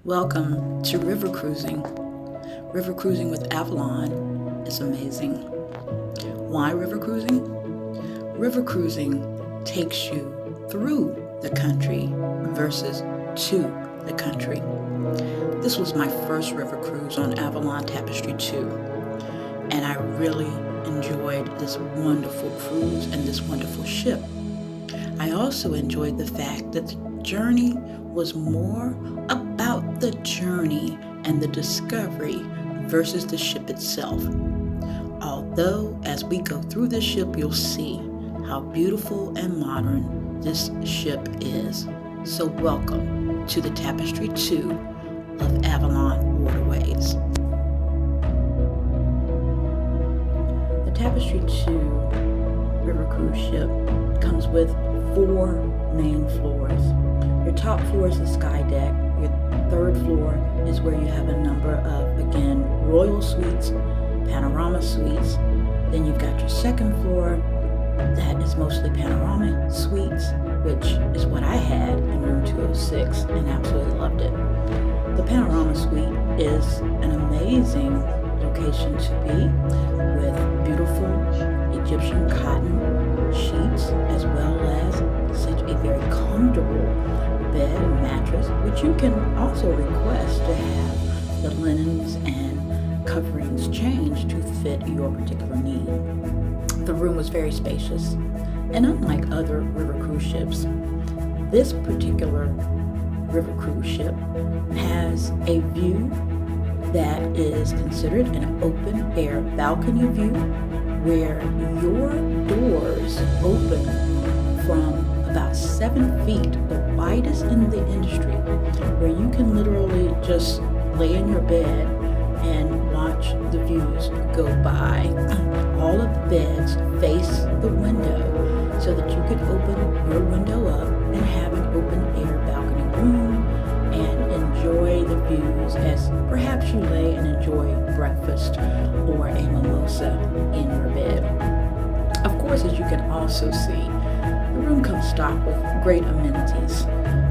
Welcome to river cruising. River cruising with Avalon is amazing. Why river cruising? River cruising takes you through the country versus to the country. This was my first river cruise on Avalon TapestryII, and I really enjoyed this wonderful cruise and this wonderful ship. I also enjoyed the fact that the journey was more about the journey and the discovery versus the ship itself. Although as we go through the ship, you'll see how beautiful and modern this ship is. So welcome to the TapestryII of Avalon Waterways. The TapestryII river cruise ship comes with 4 main floors. Your top floor is the sky deck. Your third floor is where you have a number of, again, royal suites, panorama suites. Then you've got your second floor that is mostly panorama suites, which is what I had in room 206 and absolutely loved it. The panorama suite is an amazing location to be, with beautiful Egyptian cotton sheets, as well as such a very comfortable bed and mattress, which you can also request to have the linens and coverings changed to fit your particular need. The room was very spacious, and unlike other river cruise ships, this particular river cruise ship has a view that is considered an open air balcony view, where your doors open from about 7 feet, the widest in the industry, where you can literally just lay in your bed and watch the views go by. All of the beds face the window so that you could open your window up and have an open air balcony room and enjoy the views as perhaps you lay and enjoy breakfast or a mimosa in your bed. Of course, as you can also see, the room comes stocked with great amenities.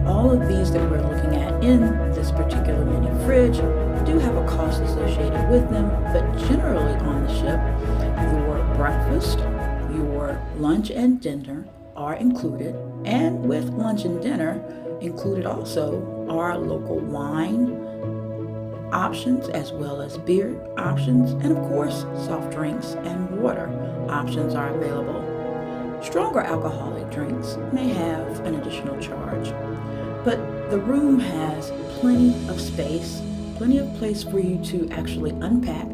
All of these that we're looking at in this particular mini fridge do have a cost associated with them, but generally on the ship, your breakfast, your lunch and dinner are included, and with lunch and dinner included also are local wine options, as well as beer options, and of course soft drinks and water options are available. Stronger alcoholic drinks may have an additional charge, but the room has plenty of space, plenty of place for you to actually unpack,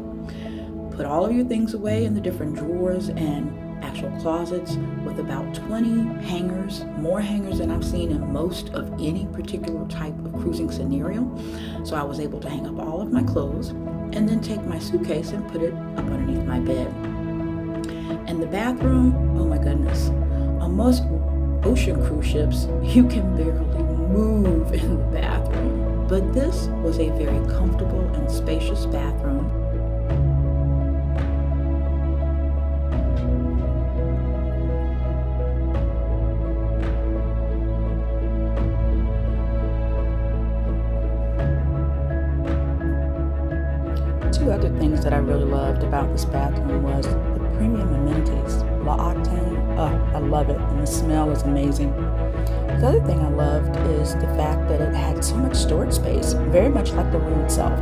put all of your things away in the different drawers and actual closets, with about 20 hangers, more hangers than I've seen in most of any particular type of cruising scenario. So I was able to hang up all of my clothes and then take my suitcase and put it up underneath my bed. And the bathroom, oh my goodness, on most ocean cruise ships, you can barely move in the bathroom. But this was a very comfortable and spacious bathroom. Two other things that I really loved about this bathroom was the premium amenities. La Octane, I love it, and the smell is amazing. The other thing I loved is the fact that it had so much storage space, very much like the room itself.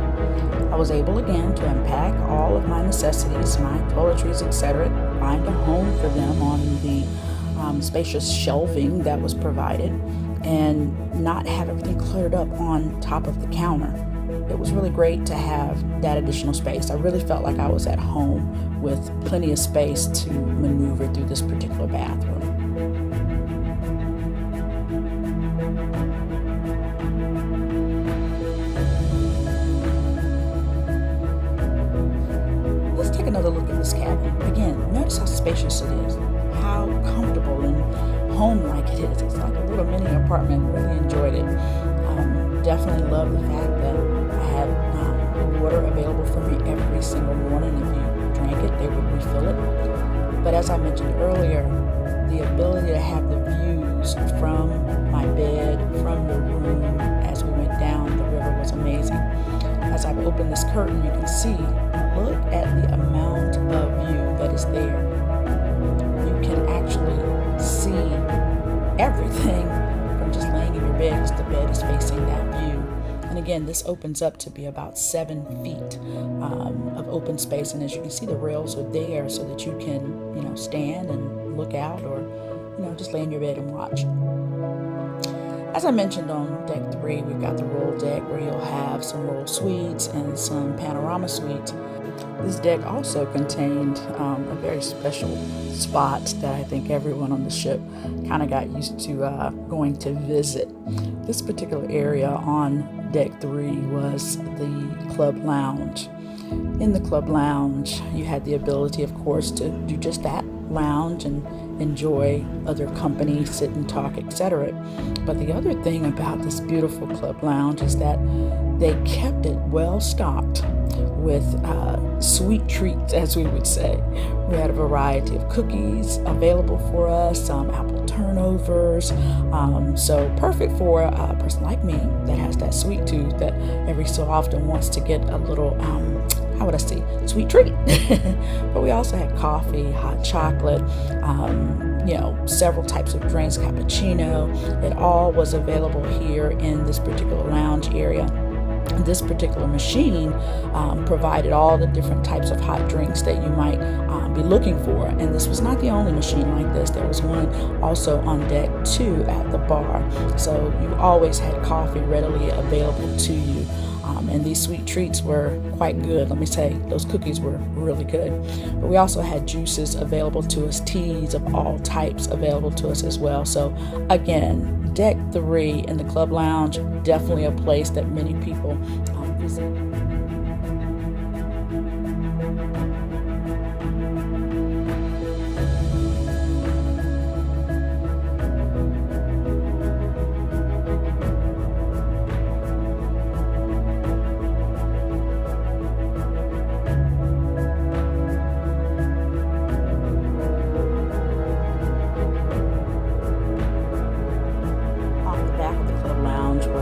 I was able again to unpack all of my necessities, my toiletries, etc., find a home for them on the spacious shelving that was provided, and not have everything cluttered up on top of the counter. It was really great to have that additional space. I really felt like I was at home with plenty of space to maneuver through this particular bathroom. Let's take another look at this cabin. Again, notice how spacious it is, how comfortable and home-like it is. It's like a little mini apartment. Really enjoyed it. Definitely love the fact that I had water available for me every single morning. If you drank it, they would refill it. But as I mentioned earlier, the ability to have the views from my bed, from the room as we went down the river was amazing. curtain, you can see, look at the amount of view that is there. You can actually see everything from just laying in your bed, because the bed is facing that view. And again, this opens up to be about 7 feet of open space. And as you can see, the rails are there so that you can, stand and look out, or, just lay in your bed and watch. As I mentioned, on deck 3, we've got the roll deck where you'll have some roll suites and some panorama suites. This deck also contained a very special spot that I think everyone on the ship kind of got used to going to visit. This particular area on deck 3 was the club lounge. In the club lounge, you had the ability, of course, to do just that, lounge and enjoy other company, sit and talk, etc. But the other thing about this beautiful club lounge is that they kept it well stocked with sweet treats, as we would say. We had a variety of cookies available for us, apple turnovers, so perfect for a person like me that has that sweet tooth that every so often wants to get a little sweet treat. But we also had coffee, hot chocolate, several types of drinks, cappuccino. It all was available here in this particular lounge area. This particular machine provided all the different types of hot drinks that you might be looking for. And this was not the only machine like this. There was one also on deck 2 at the bar. So you always had coffee readily available to you. And these sweet treats were quite good. Let me say, those cookies were really good. But we also had juices available to us, teas of all types available to us as well. So again, deck 3 in the club lounge, definitely a place that many people visit.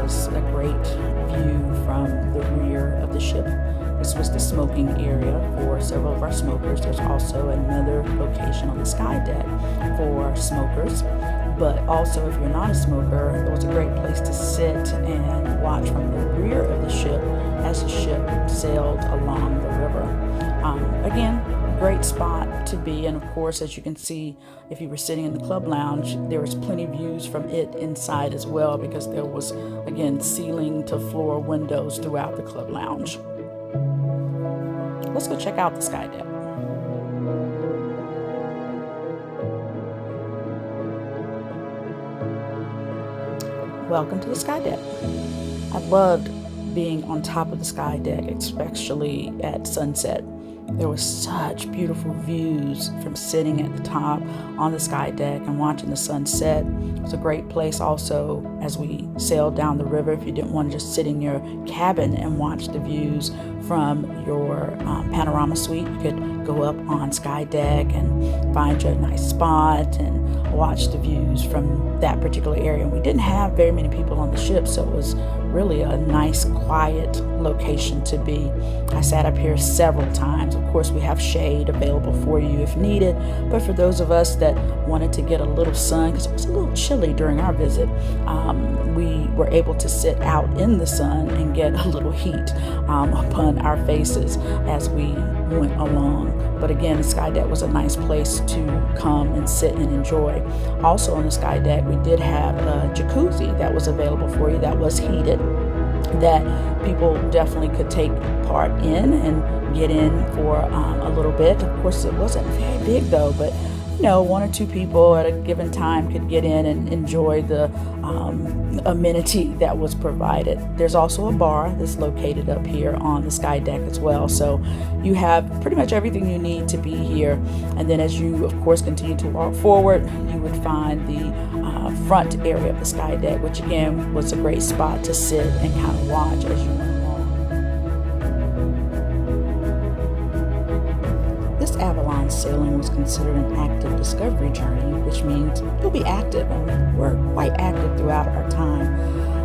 Was a great view from the rear of the ship. This was the smoking area for several of our smokers. There's also another location on the sky deck for smokers. But also, if you're not a smoker, it was a great place to sit and watch from the rear of the ship as the ship sailed along the river. Again, great spot to be. And of course, as you can see, if you were sitting in the club lounge, there was plenty of views from it inside as well, because there was, again, ceiling to floor windows throughout the club lounge. Let's go check out the sky deck. Welcome to the sky deck. I loved being on top of the sky deck, especially at sunset. There was such beautiful views from sitting at the top on the sky deck and watching the sunset. It was a great place also as we sailed down the river. If you didn't want to just sit in your cabin and watch the views from your panorama suite, you could go up on sky deck and find you a nice spot and watch the views from that particular area. And we didn't have very many people on the ship, so it was really a nice, quiet location to be. I sat up here several times. Of course, we have shade available for you if needed, but for those of us that wanted to get a little sun, because it was a little chilly during our visit, we were able to sit out in the sun and get a little heat upon our faces as we went along. But again, the sky deck was a nice place to come and sit and enjoy. Also on the sky deck, we did have a jacuzzi that was available for you that was heated, that people definitely could take part in and get in for a little bit. Of course, it wasn't very big though, but one or two people at a given time could get in and enjoy the amenity that was provided. There's also a bar that's located up here on the sky deck as well. So you have pretty much everything you need to be here. And then as you, of course, continue to walk forward, you would find the front area of the sky deck, which again was a great spot to sit and kind of watch as you went along. This Avalon sailing was considered an active discovery journey, which means you'll be active, and we're quite active throughout our time.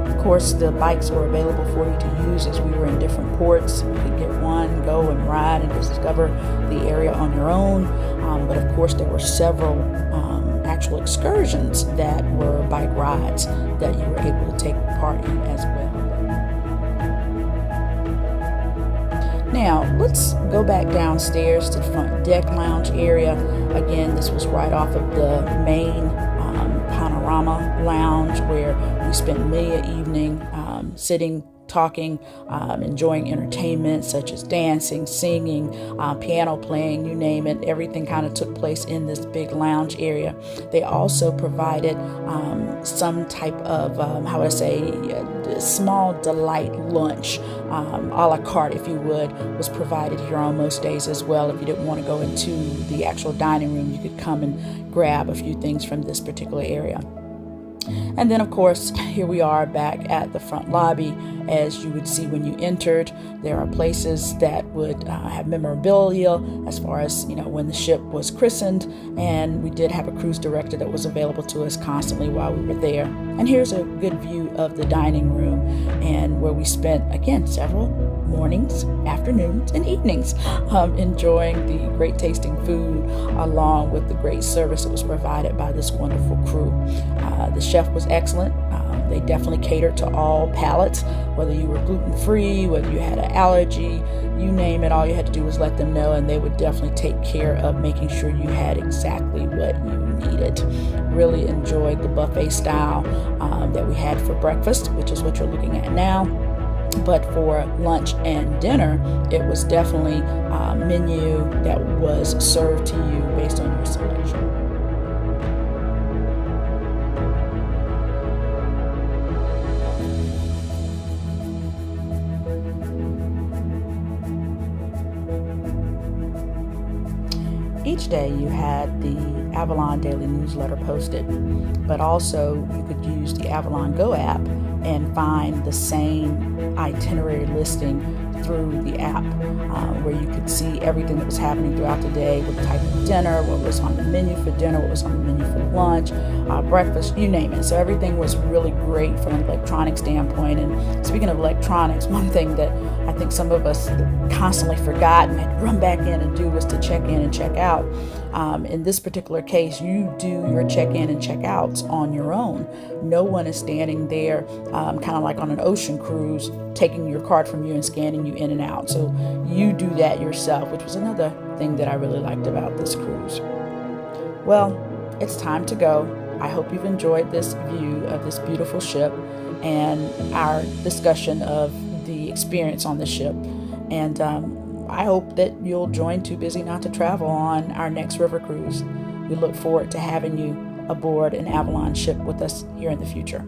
Of course, the bikes were available for you to use as we were in different ports. You could get one, go and ride and discover the area on your own. But of course, there were several actual excursions that were bike rides that you were able to take part in as well. Now, let's go back downstairs to the front deck lounge area. Again, this was right off of the main panorama lounge where we spent many an evening sitting, talking, enjoying entertainment such as dancing, singing, piano playing, you name it. Everything kind of took place in this big lounge area. They also provided some type of, how would I say, small delight lunch, a la carte, if you would, was provided here on most days as well. If you didn't want to go into the actual dining room, you could come and grab a few things from this particular area. And then, of course, here we are back at the front lobby. As you would see when you entered, there are places that would have memorabilia as far as, when the ship was christened. And we did have a cruise director that was available to us constantly while we were there. And here's a good view of the dining room, and where we spent, again, several mornings, afternoons, and evenings enjoying the great tasting food along with the great service that was provided by this wonderful crew. The chef was excellent. They definitely catered to all palates, whether you were gluten-free, whether you had an allergy, you name it. All you had to do was let them know, and they would definitely take care of making sure you had exactly what you needed. Really enjoyed the buffet style that we had for breakfast, which is what you're looking at now. But for lunch and dinner, it was definitely a menu that was served to you based on your selection. Each day you had the Avalon daily newsletter posted, but also you could use the Avalon Go app and find the same itinerary listing through the app, where you could see everything that was happening throughout the day, what type of dinner, what was on the menu for dinner, what was on the menu for lunch, breakfast, you name it. So everything was really great from an electronic standpoint. And speaking of electronics, one thing that I think some of us constantly forgot and had to run back in and do was to check in and check out. In this particular case, you do your check-in and check-outs on your own. No one is standing there kind of like on an ocean cruise, taking your card from you and scanning you in and out. So you do that yourself, which was another thing that I really liked about this cruise. Well, it's time to go. I hope you've enjoyed this view of this beautiful ship and our discussion of the experience on the ship. And I hope that you'll join Too Busy Not to Travel on our next river cruise. We look forward to having you aboard an Avalon ship with us here in the future.